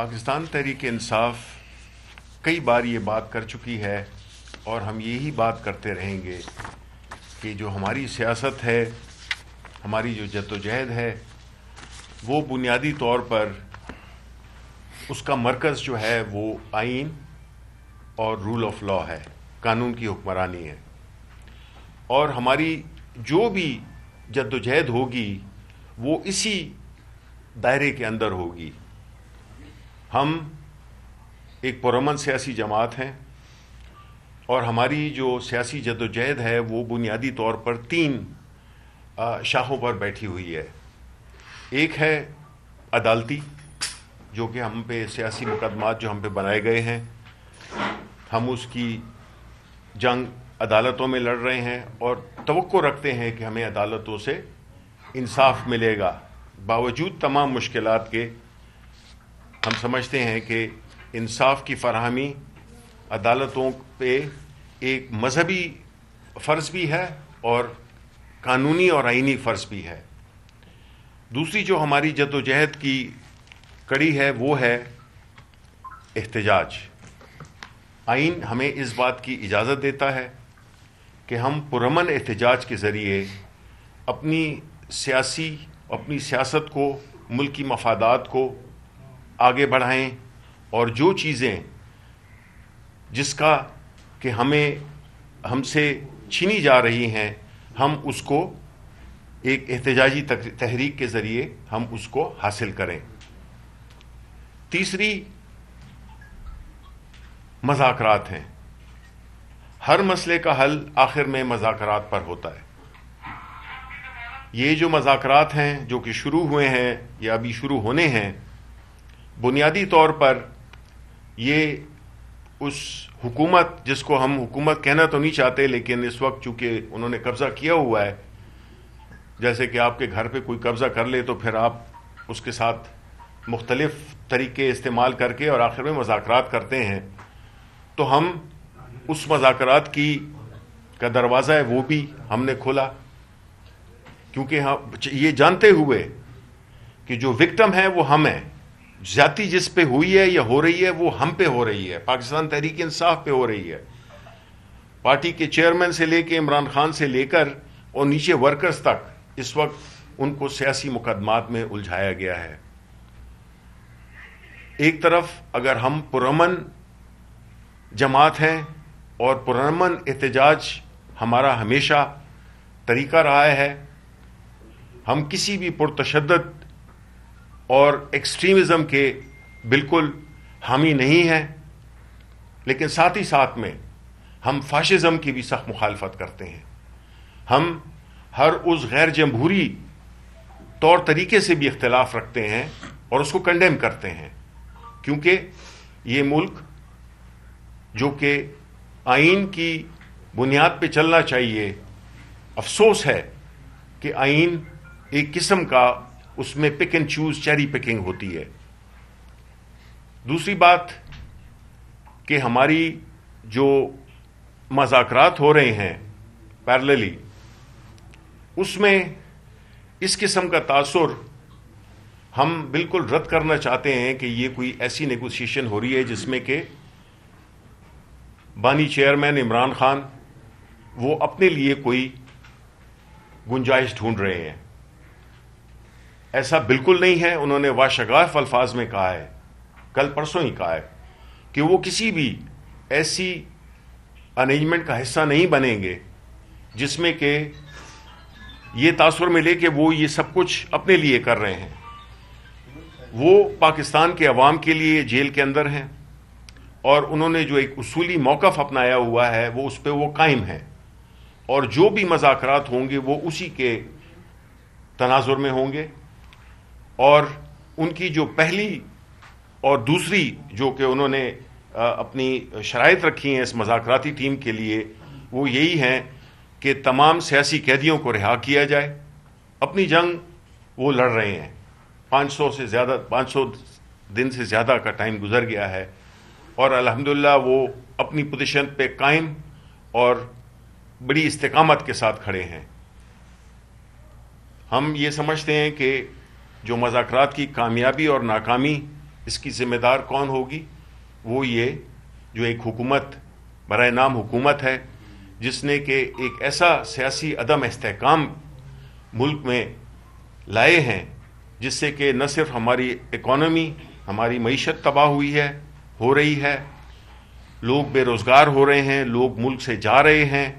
پاکستان تحریک انصاف کئی بار یہ بات کر چکی ہے اور ہم یہی بات کرتے رہیں گے کہ جو ہماری سیاست ہے، ہماری جو جدوجہد ہے، وہ بنیادی طور پر اس کا مرکز جو ہے وہ آئین اور رول آف لا ہے، قانون کی حکمرانی ہے، اور ہماری جو بھی جدوجہد ہوگی وہ اسی دائرے کے اندر ہوگی۔ ہم ایک پرامن سیاسی جماعت ہیں اور ہماری جو سیاسی جدوجہد ہے وہ بنیادی طور پر تین شاخوں پر بیٹھی ہوئی ہے۔ ایک ہے عدالتی، جو کہ ہم پہ سیاسی مقدمات جو ہم پہ بنائے گئے ہیں، ہم اس کی جنگ عدالتوں میں لڑ رہے ہیں اور توقع رکھتے ہیں کہ ہمیں عدالتوں سے انصاف ملے گا۔ باوجود تمام مشکلات کے ہم سمجھتے ہیں کہ انصاف کی فراہمی عدالتوں پہ ایک مذہبی فرض بھی ہے اور قانونی اور آئینی فرض بھی ہے۔ دوسری جو ہماری جدوجہد کی کڑی ہے وہ ہے احتجاج۔ آئین ہمیں اس بات کی اجازت دیتا ہے کہ ہم پرامن احتجاج کے ذریعے اپنی سیاست کو، ملکی مفادات کو آگے بڑھائیں، اور جو چیزیں جس کا کہ ہم سے چھینی جا رہی ہیں، ہم اس کو ایک احتجاجی تحریک کے ذریعے ہم اس کو حاصل کریں۔ تیسری مذاکرات ہیں۔ ہر مسئلے کا حل آخر میں مذاکرات پر ہوتا ہے۔ یہ جو مذاکرات ہیں جو کہ شروع ہوئے ہیں یا ابھی شروع ہونے ہیں، بنیادی طور پر یہ اس حکومت، جس کو ہم حکومت کہنا تو نہیں چاہتے لیکن اس وقت چونکہ انہوں نے قبضہ کیا ہوا ہے، جیسے کہ آپ کے گھر پہ کوئی قبضہ کر لے تو پھر آپ اس کے ساتھ مختلف طریقے استعمال کر کے اور آخر میں مذاکرات کرتے ہیں، تو ہم اس مذاکرات کا دروازہ ہے وہ بھی ہم نے کھولا، کیونکہ ہم یہ جانتے ہوئے کہ جو وکٹم ہے وہ ہم ہیں، زیادتی جس پہ ہوئی ہے یا ہو رہی ہے وہ ہم پہ ہو رہی ہے، پاکستان تحریک انصاف پہ ہو رہی ہے۔ پارٹی کے چیئرمین سے لے کے عمران خان سے لے کر اور نیچے ورکرز تک اس وقت ان کو سیاسی مقدمات میں الجھایا گیا ہے۔ ایک طرف اگر ہم پرامن جماعت ہیں اور پرامن احتجاج ہمارا ہمیشہ طریقہ رہا ہے، ہم کسی بھی پرتشدد اور ایکسٹریمزم کے بالکل حامی نہیں ہیں، لیکن ساتھ ہی ساتھ میں ہم فاشزم کی بھی سخت مخالفت کرتے ہیں۔ ہم ہر اس غیر جمہوری طور طریقے سے بھی اختلاف رکھتے ہیں اور اس کو کنڈیم کرتے ہیں، کیونکہ یہ ملک جو کہ آئین کی بنیاد پہ چلنا چاہیے، افسوس ہے کہ آئین ایک قسم کا اس میں pick and choose, cherry picking ہوتی ہے۔ دوسری بات کہ ہماری جو مذاکرات ہو رہے ہیں پیرللی، اس میں اس قسم کا تاثر ہم بالکل رد کرنا چاہتے ہیں کہ یہ کوئی ایسی نیگوسیشن ہو رہی ہے جس میں کہ بانی چیئرمین عمران خان وہ اپنے لیے کوئی گنجائش ڈھونڈ رہے ہیں۔ ایسا بالکل نہیں ہے۔ انہوں نے واشگاف الفاظ میں کہا ہے، کل پرسوں ہی کہا ہے، کہ وہ کسی بھی ایسی ارینجمنٹ کا حصہ نہیں بنیں گے جس میں کہ یہ تاثر ملے کہ وہ یہ سب کچھ اپنے لیے کر رہے ہیں۔ وہ پاکستان کے عوام کے لیے جیل کے اندر ہیں اور انہوں نے جو ایک اصولی موقف اپنایا ہوا ہے وہ اس پہ وہ قائم ہے، اور جو بھی مذاکرات ہوں گے وہ اسی کے تناظر میں ہوں گے، اور ان کی جو پہلی اور دوسری جو کہ انہوں نے اپنی شرائط رکھی ہیں اس مذاکراتی ٹیم کے لیے، وہ یہی ہیں کہ تمام سیاسی قیدیوں کو رہا کیا جائے۔ اپنی جنگ وہ لڑ رہے ہیں، 500 دن سے زیادہ کا ٹائم گزر گیا ہے، اور الحمدللہ وہ اپنی پوزیشن پہ قائم اور بڑی استقامت کے ساتھ کھڑے ہیں۔ ہم یہ سمجھتے ہیں کہ جو مذاکرات کی کامیابی اور ناکامی اس کی ذمہ دار کون ہوگی؟ وہ یہ جو ایک حکومت برائے نام حکومت ہے، جس نے کہ ایک ایسا سیاسی عدم استحکام ملک میں لائے ہیں جس سے کہ نہ صرف ہماری اکانومی، ہماری معیشت تباہ ہوئی ہو رہی ہے، لوگ بے روزگار ہو رہے ہیں، لوگ ملک سے جا رہے ہیں،